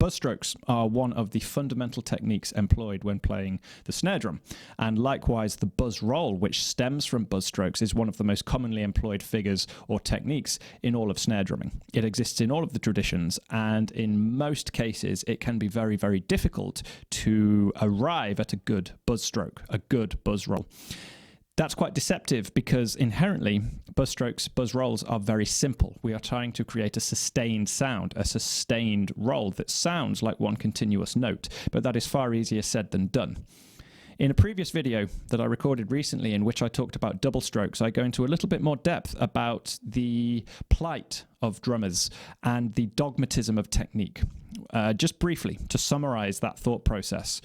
Buzz strokes are one of the fundamental techniques employed when playing the snare drum, and likewise the buzz roll, which stems from buzz strokes, is one of the most commonly employed figures or techniques in all of snare drumming. It exists in all of the traditions, and in most cases it can be very, very difficult to arrive at a good buzz stroke, a good buzz roll. That's quite deceptive because inherently buzz strokes, buzz rolls are very simple. We are trying to create a sustained sound, a sustained roll that sounds like one continuous note, but that is far easier said than done. In a previous video that I recorded recently in which I talked about double strokes, I go into a little bit more depth about the plight of drummers and the dogmatism of technique. Just briefly, to summarize that thought process,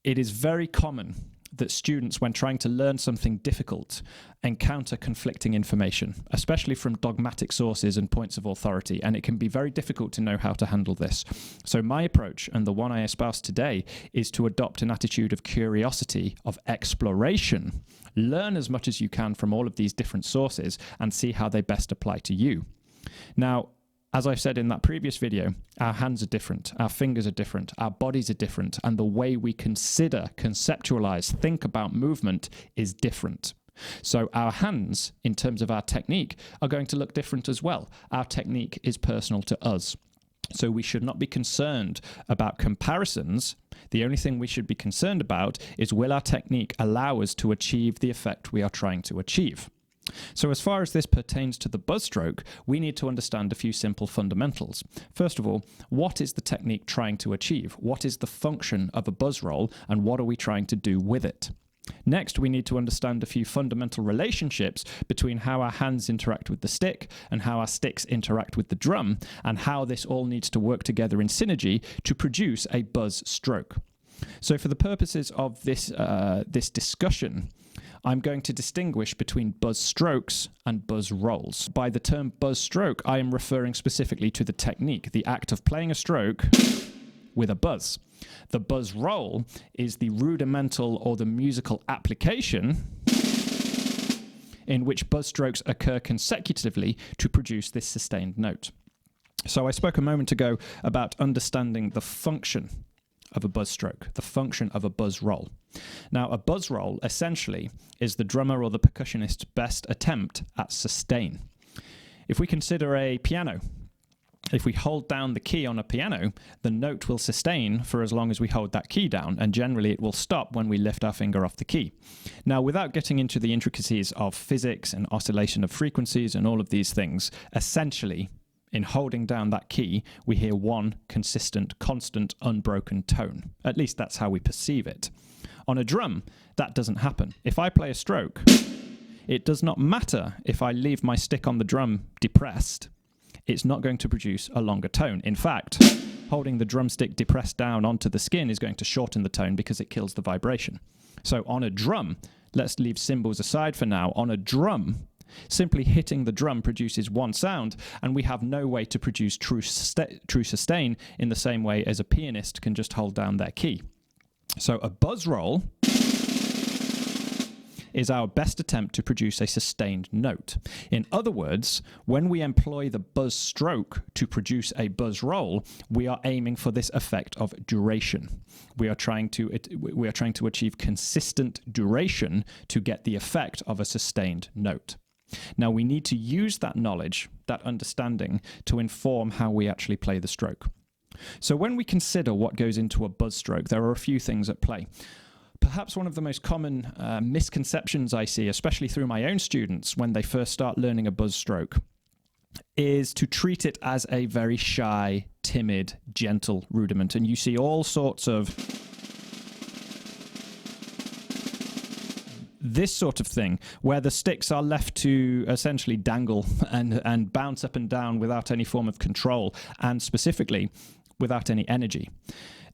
it is very common that students, when trying to learn something difficult, encounter conflicting information, especially from dogmatic sources and points of authority, and it can be very difficult to know how to handle this. So my approach, and the one I espouse today, is to adopt an attitude of curiosity, of exploration. Learn as much as you can from all of these different sources and see how they best apply to you. Now, as I said in that previous video, our hands are different, our fingers are different, our bodies are different, and the way we consider, conceptualize, think about movement is different. So our hands, in terms of our technique, are going to look different as well. Our technique is personal to us. So we should not be concerned about comparisons. The only thing we should be concerned about is, will our technique allow us to achieve the effect we are trying to achieve? So as far as this pertains to the buzz stroke, we need to understand a few simple fundamentals. First of all, what is the technique trying to achieve? What is the function of a buzz roll, and what are we trying to do with it? Next, we need to understand a few fundamental relationships between how our hands interact with the stick and how our sticks interact with the drum, and how this all needs to work together in synergy to produce a buzz stroke. So for the purposes of this discussion, I'm going to distinguish between buzz strokes and buzz rolls. By the term buzz stroke, I am referring specifically to the technique, the act of playing a stroke with a buzz. The buzz roll is the rudimental or the musical application in which buzz strokes occur consecutively to produce this sustained note. So I spoke a moment ago about understanding the function of a buzz stroke, the function of a buzz roll. Now, a buzz roll essentially is the drummer or the percussionist's best attempt at sustain. If we consider a piano, if we hold down the key on a piano, the note will sustain for as long as we hold that key down, and generally it will stop when we lift our finger off the key. Now, without getting into the intricacies of physics and oscillation of frequencies and all of these things, essentially, in holding down that key, we hear one consistent, constant, unbroken tone. At least that's how we perceive it. On a drum, that doesn't happen. If I play a stroke, it does not matter if I leave my stick on the drum depressed. It's not going to produce a longer tone. In fact, holding the drumstick depressed down onto the skin is going to shorten the tone because it kills the vibration. So on a drum, let's leave cymbals aside for now. On a drum, simply hitting the drum produces one sound, and we have no way to produce true sustain in the same way as a pianist can just hold down their key. So a buzz roll is our best attempt to produce a sustained note. In other words, when we employ the buzz stroke to produce a buzz roll, we are aiming for this effect of duration. We are trying to achieve consistent duration to get the effect of a sustained note. Now, we need to use that knowledge, that understanding, to inform how we actually play the stroke. So when we consider what goes into a buzz stroke, there are a few things at play. Perhaps one of the most common misconceptions I see, especially through my own students when they first start learning a buzz stroke, is to treat it as a very shy, timid, gentle rudiment. And you see all sorts of this sort of thing, where the sticks are left to essentially dangle and bounce up and down without any form of control, and specifically without any energy.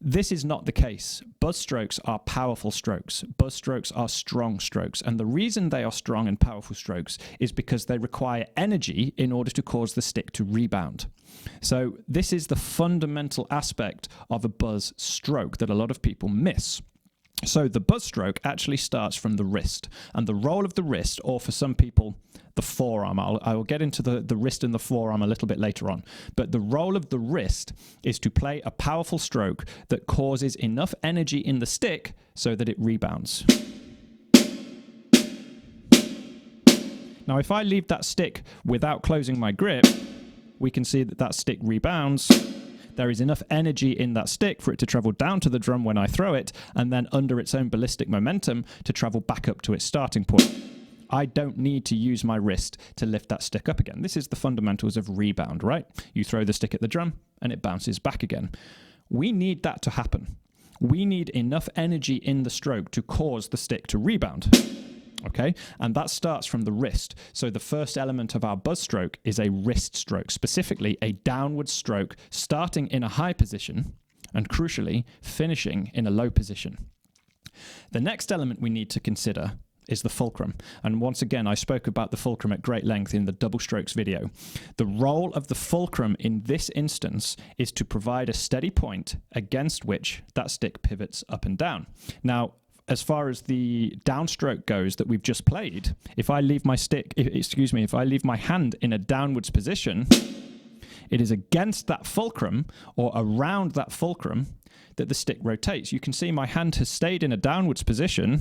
This is not the case. Buzz strokes are powerful strokes. Buzz strokes are strong strokes. And the reason they are strong and powerful strokes is because they require energy in order to cause the stick to rebound. So this is the fundamental aspect of a buzz stroke that a lot of people miss. So the buzz stroke actually starts from the wrist, and the role of the wrist, or for some people, the forearm. I will get into the wrist and the forearm a little bit later on. But the role of the wrist is to play a powerful stroke that causes enough energy in the stick so that it rebounds. Now, if I leave that stick without closing my grip, we can see that that stick rebounds. There is enough energy in that stick for it to travel down to the drum when I throw it, and then under its own ballistic momentum to travel back up to its starting point. I don't need to use my wrist to lift that stick up again. This is the fundamentals of rebound, right? You throw the stick at the drum and it bounces back again. We need that to happen. We need enough energy in the stroke to cause the stick to rebound. Okay, and that starts from the wrist. So the first element of our buzz stroke is a wrist stroke, specifically a downward stroke starting in a high position and crucially finishing in a low position. The next element we need to consider is the fulcrum. And once again, I spoke about the fulcrum at great length in the double strokes video. The role of the fulcrum in this instance is to provide a steady point against which that stick pivots up and down. Now, as far as the downstroke goes that we've just played, if I leave my if I leave my hand in a downwards position, it is against that fulcrum or around that fulcrum that the stick rotates. You can see my hand has stayed in a downwards position,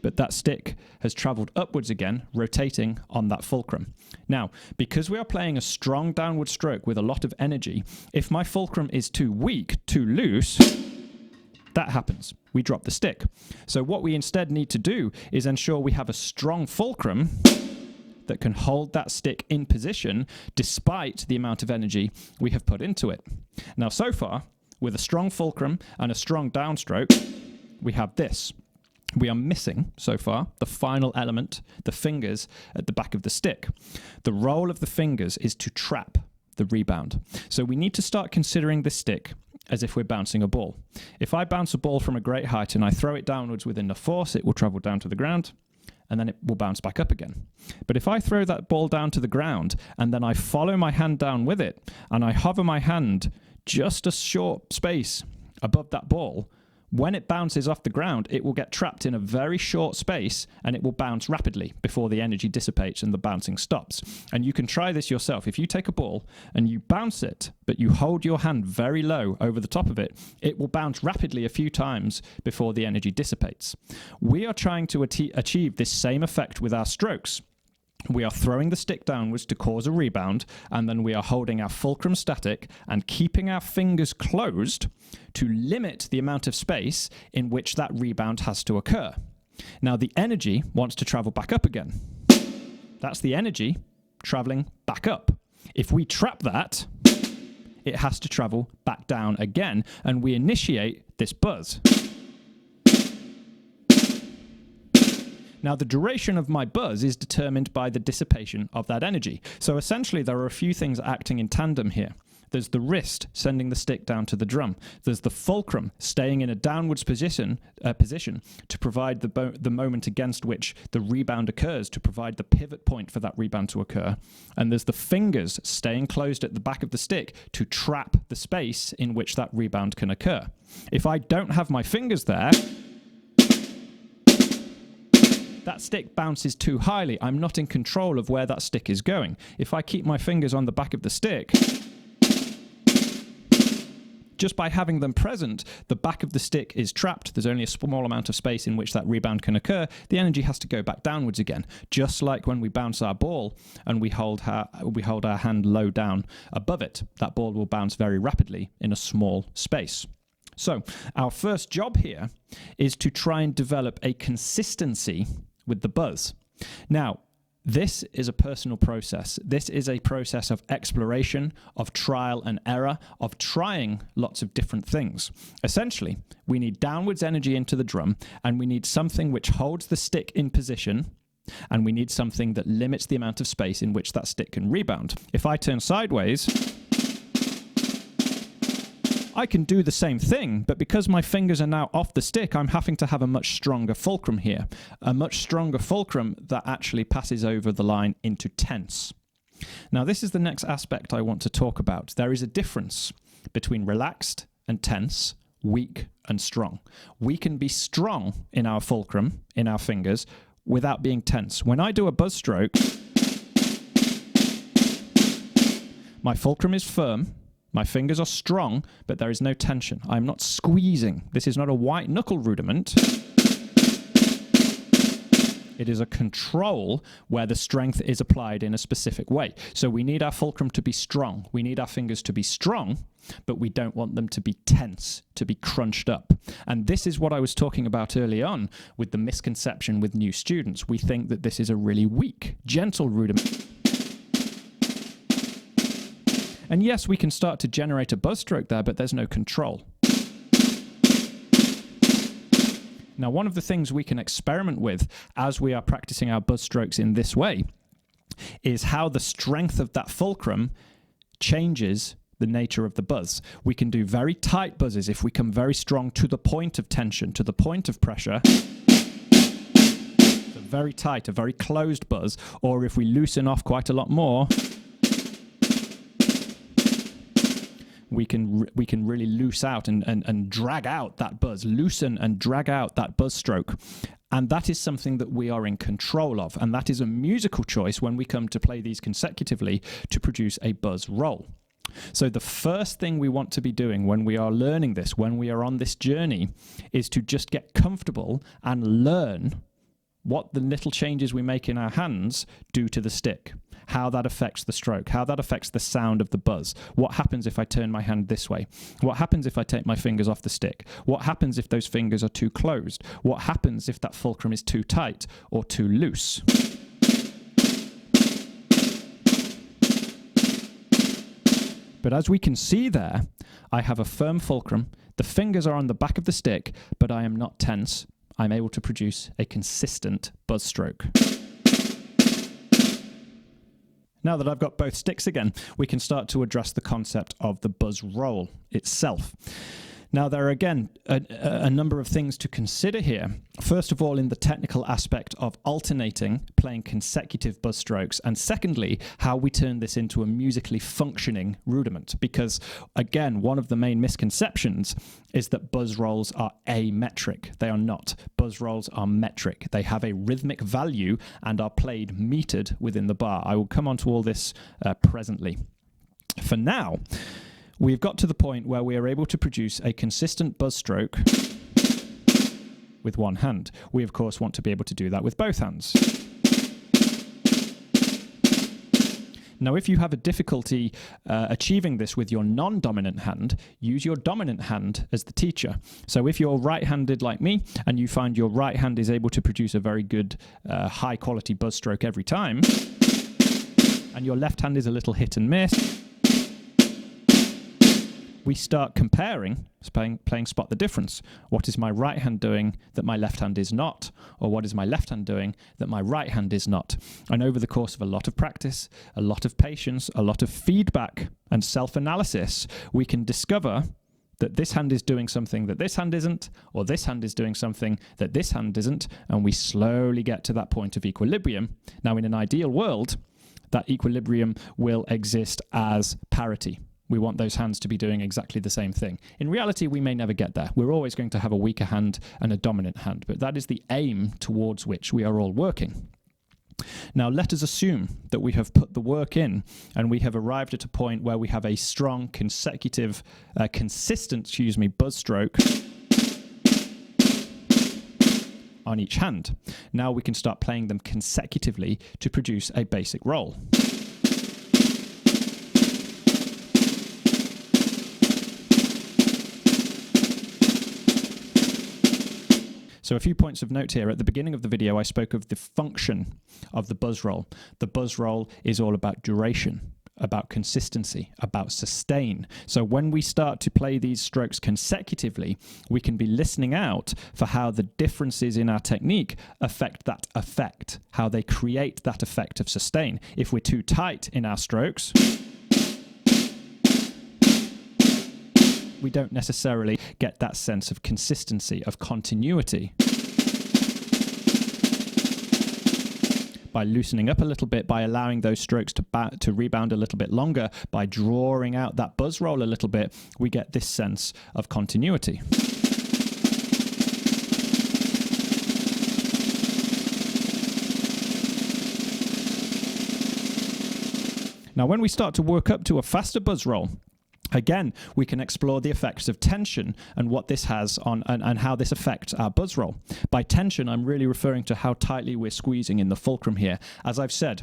but that stick has traveled upwards again, rotating on that fulcrum. Now, because we are playing a strong downward stroke with a lot of energy, if my fulcrum is too weak, too loose, that happens. We drop the stick. So what we instead need to do is ensure we have a strong fulcrum that can hold that stick in position despite the amount of energy we have put into it. Now, so far, with a strong fulcrum and a strong downstroke, we have this. We are missing, so far, the final element, the fingers at the back of the stick. The role of the fingers is to trap the rebound. So we need to start considering this stick as if we're bouncing a ball. If I bounce a ball from a great height and I throw it downwards with enough force, it will travel down to the ground and then it will bounce back up again. But if I throw that ball down to the ground and then I follow my hand down with it and I hover my hand just a short space above that ball, when it bounces off the ground, it will get trapped in a very short space and it will bounce rapidly before the energy dissipates and the bouncing stops. And you can try this yourself. If you take a ball and you bounce it, but you hold your hand very low over the top of it, it will bounce rapidly a few times before the energy dissipates. We are trying to achieve this same effect with our strokes. We are throwing the stick downwards to cause a rebound, and then we are holding our fulcrum static and keeping our fingers closed to limit the amount of space in which that rebound has to occur. Now, the energy wants to travel back up again. That's the energy traveling back up. If we trap that, it has to travel back down again, and we initiate this buzz. Now, the duration of my buzz is determined by the dissipation of that energy. So essentially, there are a few things acting in tandem here. There's the wrist sending the stick down to the drum. There's the fulcrum staying in a downwards position to provide the moment against which the rebound occurs, to provide the pivot point for that rebound to occur. And there's the fingers staying closed at the back of the stick to trap the space in which that rebound can occur. If I don't have my fingers there, that stick bounces too highly. I'm not in control of where that stick is going. If I keep my fingers on the back of the stick, just by having them present, the back of the stick is trapped. There's only a small amount of space in which that rebound can occur. The energy has to go back downwards again. Just like when we bounce our ball and we hold our hand low down above it, that ball will bounce very rapidly in a small space. So our first job here is to try and develop a consistency with the buzz. Now, this is a personal process. This is a process of exploration, of trial and error, of trying lots of different things. Essentially, we need downwards energy into the drum, and we need something which holds the stick in position, and we need something that limits the amount of space in which that stick can rebound. If I turn sideways, I can do the same thing, but because my fingers are now off the stick, I'm having to have a much stronger fulcrum here. A much stronger fulcrum that actually passes over the line into tense. Now, this is the next aspect I want to talk about. There is a difference between relaxed and tense weak and strong. We can be strong in our fulcrum, in our fingers, without being tense. When I do a buzz stroke, my fulcrum is firm, my fingers are strong, but there is no tension. I'm not squeezing. This is not a white knuckle rudiment. It is a control where the strength is applied in a specific way. So we need our fulcrum to be strong. We need our fingers to be strong, but we don't want them to be tense, to be crunched up. And this is what I was talking about early on with the misconception with new students. We think that this is a really weak, gentle rudiment. And yes, we can start to generate a buzz stroke there, but there's no control. Now, one of the things we can experiment with as we are practicing our buzz strokes in this way is how the strength of that fulcrum changes the nature of the buzz. We can do very tight buzzes if we come very strong to the point of tension, to the point of pressure. So very tight, a very closed buzz, or if we loosen off quite a lot more, we can really loose out and drag out that buzz, loosen and drag out that buzz stroke. And that is something that we are in control of. And that is a musical choice when we come to play these consecutively to produce a buzz roll. So the first thing we want to be doing when we are learning this, when we are on this journey, is to just get comfortable and learn what the little changes we make in our hands do to the stick, how that affects the stroke, how that affects the sound of the buzz. What happens if I turn my hand this way? What happens if I take my fingers off the stick? What happens if those fingers are too closed? What happens if that fulcrum is too tight or too loose? But as we can see there, I have a firm fulcrum. The fingers are on the back of the stick, but I am not tense. I'm able to produce a consistent buzz stroke. Now that I've got both sticks again, we can start to address the concept of the buzz roll itself. Now, there are, again, a number of things to consider here. First of all, in the technical aspect of alternating, playing consecutive buzz strokes, and secondly, how we turn this into a musically functioning rudiment. Because, again, one of the main misconceptions is that buzz rolls are ametric. They are not. Buzz rolls are metric. They have a rhythmic value and are played metered within the bar. I will come on to all this presently. For now, we've got to the point where we are able to produce a consistent buzz stroke with one hand. We, of course, want to be able to do that with both hands. Now, if you have a difficulty achieving this with your non-dominant hand, use your dominant hand as the teacher. So if you're right-handed like me, and you find your right hand is able to produce a very good, high-quality buzz stroke every time, and your left hand is a little hit and miss, we start comparing, playing spot the difference. What is my right hand doing that my left hand is not? Or what is my left hand doing that my right hand is not? And over the course of a lot of practice, a lot of patience, a lot of feedback and self-analysis, we can discover that this hand is doing something that this hand isn't, or this hand is doing something that this hand isn't, and we slowly get to that point of equilibrium. Now, in an ideal world, that equilibrium will exist as parity. We want those hands to be doing exactly the same thing. In reality, we may never get there. We're always going to have a weaker hand and a dominant hand, but that is the aim towards which we are all working. Now, let us assume that we have put the work in and we have arrived at a point where we have a strong, consistent buzz stroke on each hand. Now we can start playing them consecutively to produce a basic roll. So a few points of note here. At the beginning of the video, I spoke of the function of the buzz roll. The buzz roll is all about duration, about consistency, about sustain. So when we start to play these strokes consecutively, we can be listening out for how the differences in our technique affect that effect, how they create that effect of sustain. If we're too tight in our strokes, we don't necessarily get that sense of consistency, of continuity. by loosening up a little bit, by allowing those strokes to rebound a little bit longer, by drawing out that buzz roll a little bit, we get this sense of continuity. Now, when we start to work up to a faster buzz roll, again, we can explore the effects of tension and what this has on and how this affects our buzz roll. By tension, I'm really referring to how tightly we're squeezing in the fulcrum here. As I've said,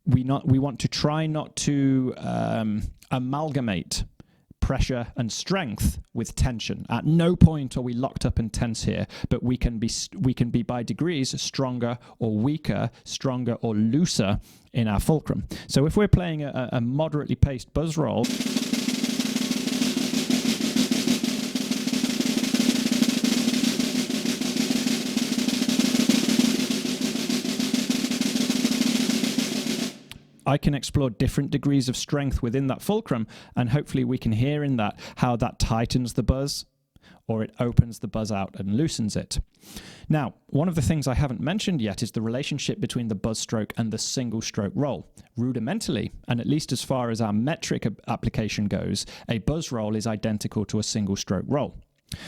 we want to try not to amalgamate pressure and strength with tension. At no point are we locked up and tense here, but we can be by degrees stronger or weaker, stronger or looser in our fulcrum. So if we're playing a moderately paced buzz roll, I can explore different degrees of strength within that fulcrum, and hopefully we can hear in that how that tightens the buzz, or it opens the buzz out and loosens it. Now, one of the things I haven't mentioned yet is the relationship between the buzz stroke and the single stroke roll. Rudimentally, and at least as far as our metric application goes, a buzz roll is identical to a single stroke roll.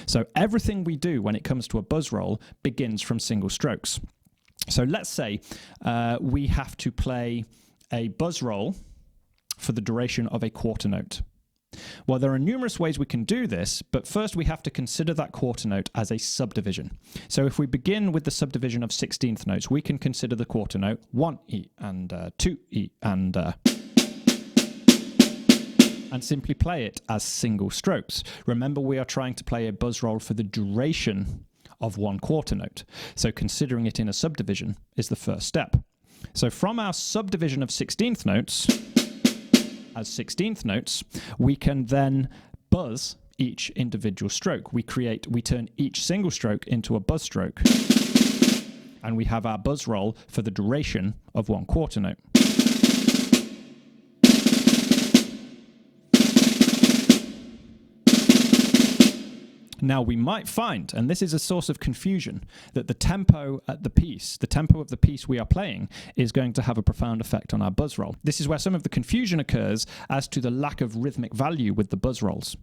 So everything we do when it comes to a buzz roll begins from single strokes. So let's say we have to play a buzz roll for the duration of a quarter note. Well, there are numerous ways we can do this, but first we have to consider that quarter note as a subdivision. So if we begin with the subdivision of 16th notes, we can consider the quarter note 1E and 2E and simply play it as single strokes. Remember, we are trying to play a buzz roll for the duration of one quarter note. So considering it in a subdivision is the first step. So from our subdivision of 16th notes, as 16th notes, we can then buzz each individual stroke. We turn each single stroke into a buzz stroke, and we have our buzz roll for the duration of one quarter note. Now, we might find, and this is a source of confusion, that the tempo of the piece we are playing is going to have a profound effect on our buzz roll. This is where some of the confusion occurs as to the lack of rhythmic value with the buzz rolls.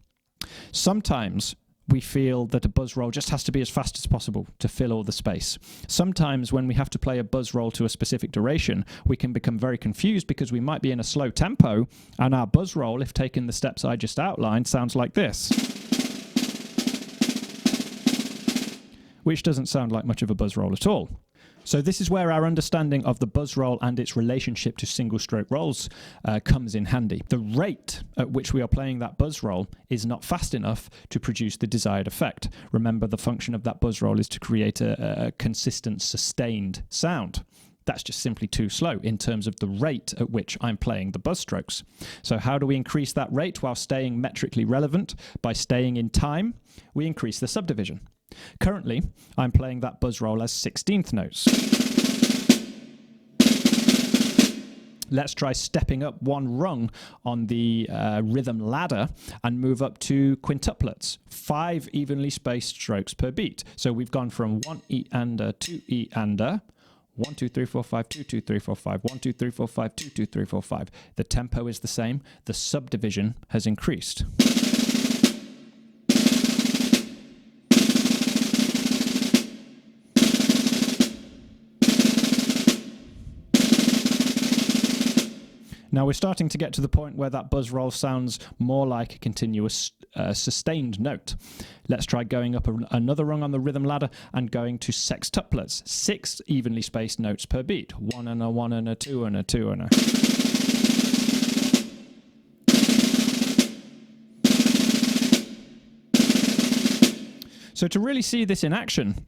Sometimes we feel that a buzz roll just has to be as fast as possible to fill all the space. Sometimes when we have to play a buzz roll to a specific duration, we can become very confused because we might be in a slow tempo, and our buzz roll, if taken the steps I just outlined, sounds like this, which doesn't sound like much of a buzz roll at all. So this is where our understanding of the buzz roll and its relationship to single stroke rolls comes in handy. The rate at which we are playing that buzz roll is not fast enough to produce the desired effect. Remember, the function of that buzz roll is to create a consistent, sustained sound. That's just simply too slow in terms of the rate at which I'm playing the buzz strokes. So how do we increase that rate while staying metrically relevant? By staying in time, we increase the subdivision. Currently, I'm playing that buzz roll as 16th notes. Let's try stepping up one rung on the rhythm ladder and move up to quintuplets, 5 evenly spaced strokes per beat. So we've gone from 1E and 2E and 1, 2, 3, 4, 5, 2, 2, 3, 4, 5, 1, 2, 3, 4, 5, 2, 2, 3, 4, 5. The tempo is the same. The subdivision has increased. Now we're starting to get to the point where that buzz roll sounds more like a continuous sustained note. Let's try going up another rung on the rhythm ladder and going to sextuplets, 6 evenly spaced notes per beat. 1 and a 1 and a 2 and a 2 and a... So to really see this in action,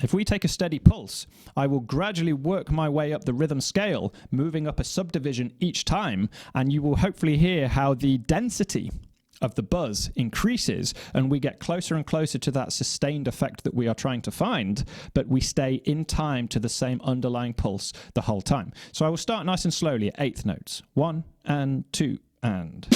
if we take a steady pulse, I will gradually work my way up the rhythm scale, moving up a subdivision each time, and you will hopefully hear how the density of the buzz increases, and we get closer and closer to that sustained effect that we are trying to find, but we stay in time to the same underlying pulse the whole time. So I will start nice and slowly at 8th notes. 1 and 2 and...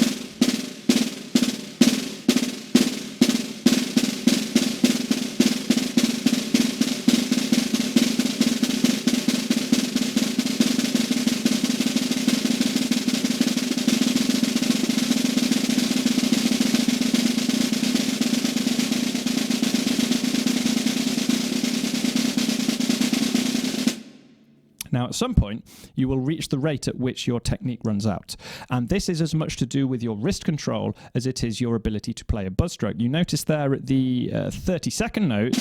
Now, at some point, you will reach the rate at which your technique runs out. And this is as much to do with your wrist control as it is your ability to play a buzz stroke. You notice there at the 30-second note,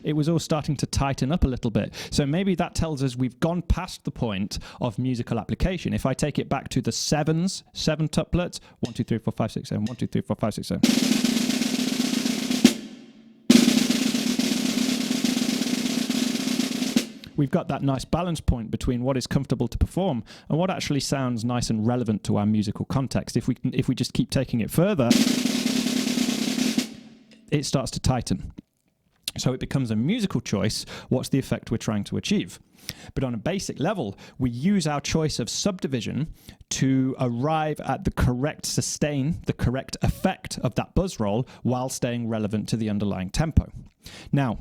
it was all starting to tighten up a little bit. So maybe that tells us we've gone past the point of musical application. If I take it back to the sevens, 7 tuplets, 1, 2, 3, 4, 5, 6, 7, 1, 2, 3, 4, 5, 6, 7. We've got that nice balance point between what is comfortable to perform and what actually sounds nice and relevant to our musical context. If we just keep taking it further, it starts to tighten. So it becomes a musical choice. What's the effect we're trying to achieve? But on a basic level, we use our choice of subdivision to arrive at the correct sustain, the correct effect of that buzz roll while staying relevant to the underlying tempo. Now,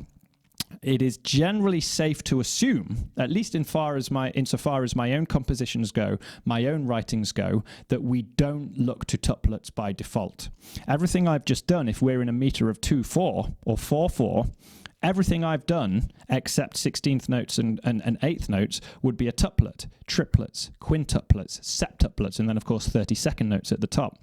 it is generally safe to assume, at least insofar as my own compositions go, my own writings go, that we don't look to tuplets by default. Everything I've just done, if we're in a meter of 2/4 or 4/4, everything I've done except 16th notes and 8th notes would be a tuplet, triplets, quintuplets, septuplets, and then of course 32nd notes at the top.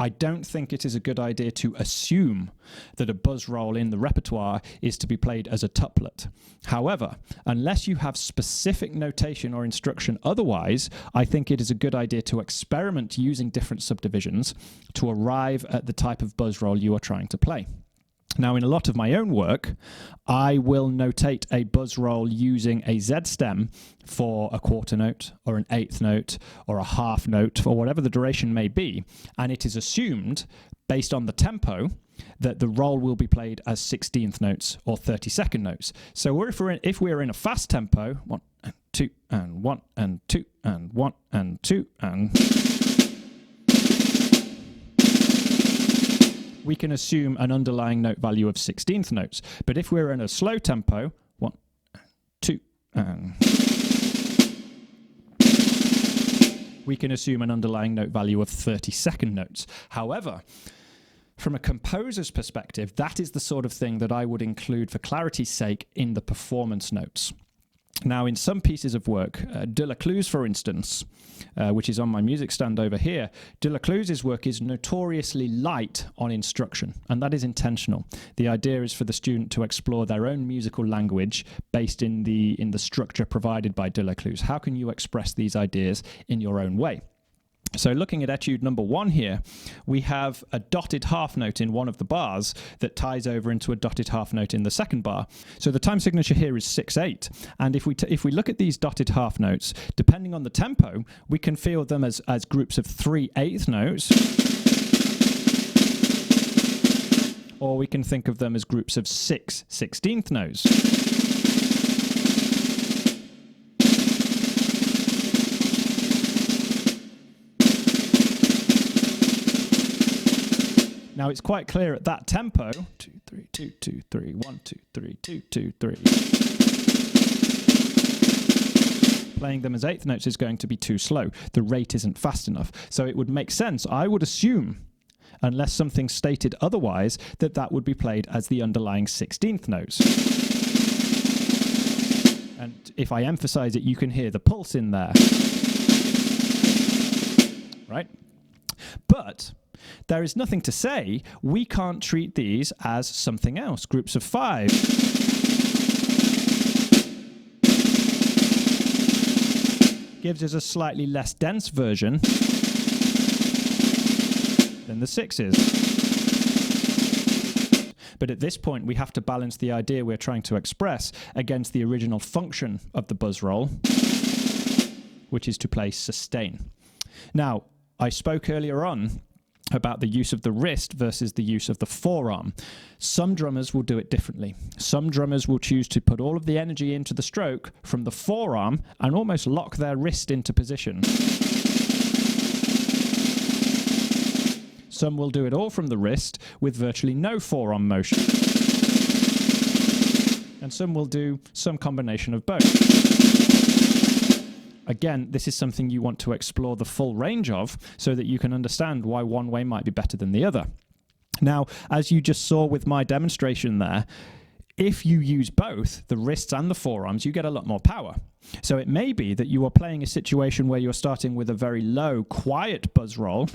I don't think it is a good idea to assume that a buzz roll in the repertoire is to be played as a tuplet. However, unless you have specific notation or instruction otherwise, I think it is a good idea to experiment using different subdivisions to arrive at the type of buzz roll you are trying to play. Now, in a lot of my own work, I will notate a buzz roll using a Z stem for a quarter note or an 8th note or a half note or whatever the duration may be. And it is assumed, based on the tempo, that the roll will be played as 16th notes or 32nd notes. So if we're in a fast tempo, 1 and 2 and 1 and 2 and 1 and 2 and... we can assume an underlying note value of 16th notes. But if we're in a slow tempo, 1, 2, and... we can assume an underlying note value of 32nd notes. However, from a composer's perspective, that is the sort of thing that I would include for clarity's sake in the performance notes. Now, in some pieces of work, Delacluze, for instance, which is on my music stand over here, Delacluze's work is notoriously light on instruction, and that is intentional. The idea is for the student to explore their own musical language based in the structure provided by Delacluze. How can you express these ideas in your own way? So looking at etude number 1 here, we have a dotted half note in one of the bars that ties over into a dotted half note in the second bar. So the time signature here is 6/8. And if we look at these dotted half notes, depending on the tempo, we can feel them as groups of 3/8 notes, or we can think of them as groups of 6/16 notes. Now it's quite clear at that tempo, 2, 3, 2, 2, 3, 1, 2, 3, 2, 2, 3. Playing them as 8th notes is going to be too slow. The rate isn't fast enough. So it would make sense, I would assume, unless something stated otherwise, that that would be played as the underlying 16th notes. And if I emphasize it, you can hear the pulse in there. Right? But there is nothing to say we can't treat these as something else, groups of 5. Gives us a slightly less dense version than the 6s. But at this point, we have to balance the idea we're trying to express against the original function of the buzz roll, which is to play sustain. Now, I spoke earlier on about the use of the wrist versus the use of the forearm. Some drummers will do it differently. Some drummers will choose to put all of the energy into the stroke from the forearm and almost lock their wrist into position. Some will do it all from the wrist with virtually no forearm motion. And some will do some combination of both. Again, this is something you want to explore the full range of so that you can understand why one way might be better than the other. Now, as you just saw with my demonstration there, If you use both, the wrists and the forearms, you get a lot more power. So it may be that you are playing a situation where you're starting with a very low, quiet buzz roll,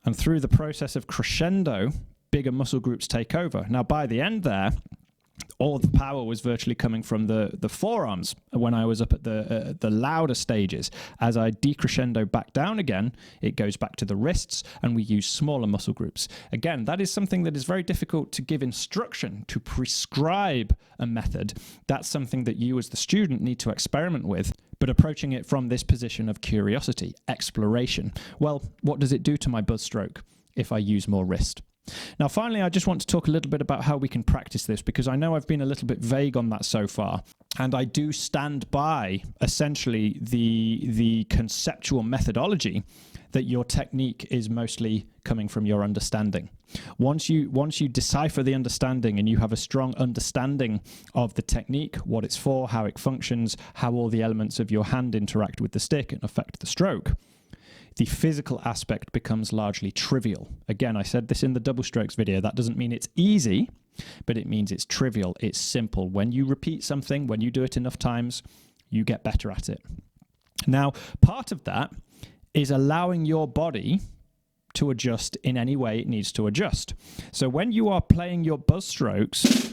and through the process of crescendo, bigger muscle groups take over. Now, by the end there, all the power was virtually coming from the forearms when I was up at the louder stages. As I decrescendo back down again, it goes back to the wrists, and we use smaller muscle groups. Again, that is something that is very difficult to give instruction, to prescribe a method. That's something that you as the student need to experiment with, but approaching it from this position of curiosity, exploration. Well, what does it do to my buzz stroke if I use more wrist? Now, finally, I just want to talk a little bit about how we can practice this, because I know I've been a little bit vague on that so far, and I do stand by essentially the conceptual methodology that your technique is mostly coming from your understanding. Once you decipher the understanding and you have a strong understanding of the technique, what it's for, how it functions, how all the elements of your hand interact with the stick and affect the stroke, the physical aspect becomes largely trivial. Again, I said this in the double strokes video. That doesn't mean it's easy, but it means it's trivial. It's simple. When you repeat something, when you do it enough times, you get better at it. Now, part of that is allowing your body to adjust in any way it needs to adjust. So when you are playing your buzz strokes,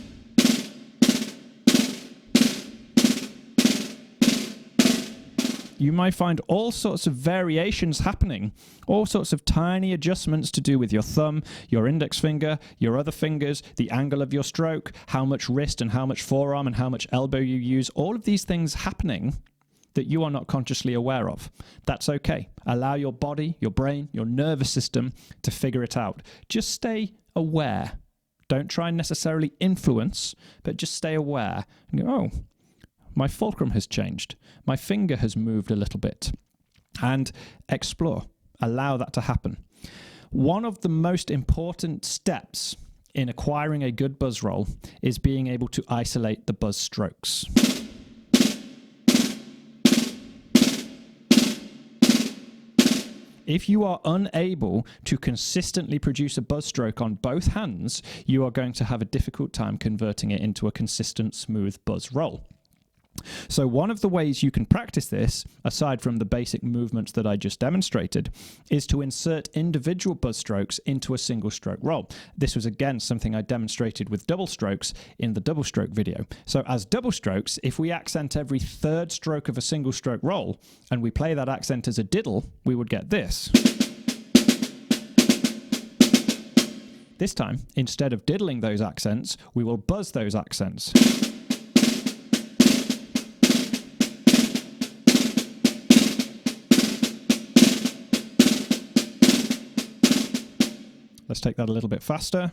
you might find all sorts of variations happening, all sorts of tiny adjustments to do with your thumb, your index finger, your other fingers, the angle of your stroke, how much wrist and how much forearm and how much elbow you use, all of these things happening that you are not consciously aware of. That's okay. Allow your body, your brain, your nervous system to figure it out. Just stay aware. Don't try and necessarily influence, but just stay aware and go, oh, my fulcrum has changed. My finger has moved a little bit. And explore. Allow that to happen. One of the most important steps in acquiring a good buzz roll is being able to isolate the buzz strokes. If you are unable to consistently produce a buzz stroke on both hands, you are going to have a difficult time converting it into a consistent, smooth buzz roll. So one of the ways you can practice this, aside from the basic movements that I just demonstrated, is to insert individual buzz strokes into a single stroke roll. This was again something I demonstrated with double strokes in the double stroke video. So as double strokes, if we accent every third stroke of a single stroke roll and we play that accent as a diddle, we would get this. This time, instead of diddling those accents, we will buzz those accents. Let's take that a little bit faster.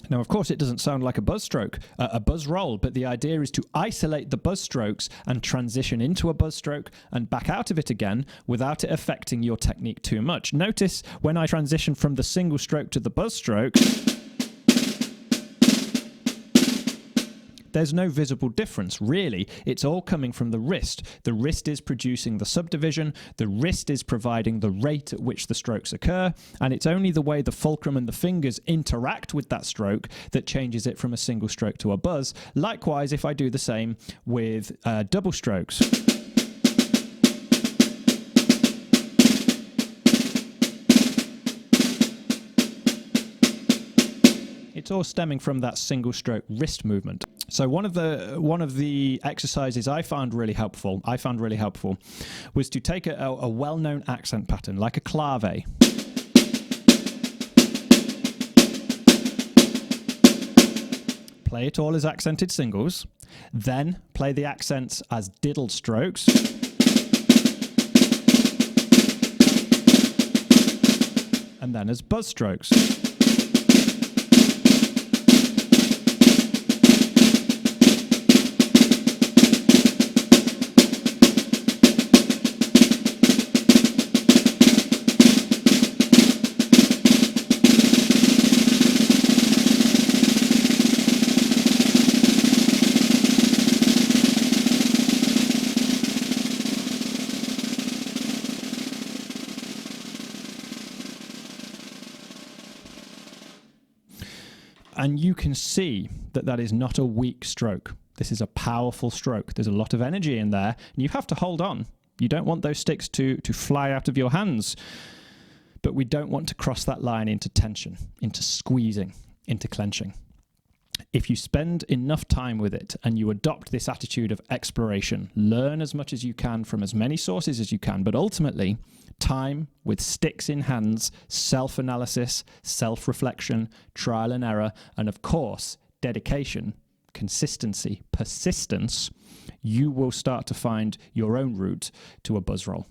Now, of course, it doesn't sound like a buzz stroke, a buzz roll, but the idea is to isolate the buzz strokes and transition into a buzz stroke and back out of it again without it affecting your technique too much. Notice when I transition from the single stroke to the buzz stroke, there's no visible difference, really. It's all coming from the wrist. The wrist is producing the subdivision, the wrist is providing the rate at which the strokes occur, and it's only the way the fulcrum and the fingers interact with that stroke that changes it from a single stroke to a buzz. Likewise, if I do the same with double strokes. It's all stemming from that single stroke wrist movement. So one of the exercises I found really helpful was to take a well-known accent pattern like a clave. Play it all as accented singles, then play the accents as diddle strokes. And then as buzz strokes. And you can see that that is not a weak stroke. This is a powerful stroke. There's a lot of energy in there, and you have to hold on. You don't want those sticks to fly out of your hands. But we don't want to cross that line into tension, into squeezing, into clenching. If you spend enough time with it and you adopt this attitude of exploration, learn as much as you can from as many sources as you can, but ultimately time with sticks in hands, self-analysis, self-reflection, trial and error, and of course, dedication, consistency, persistence, you will start to find your own route to a buzz roll.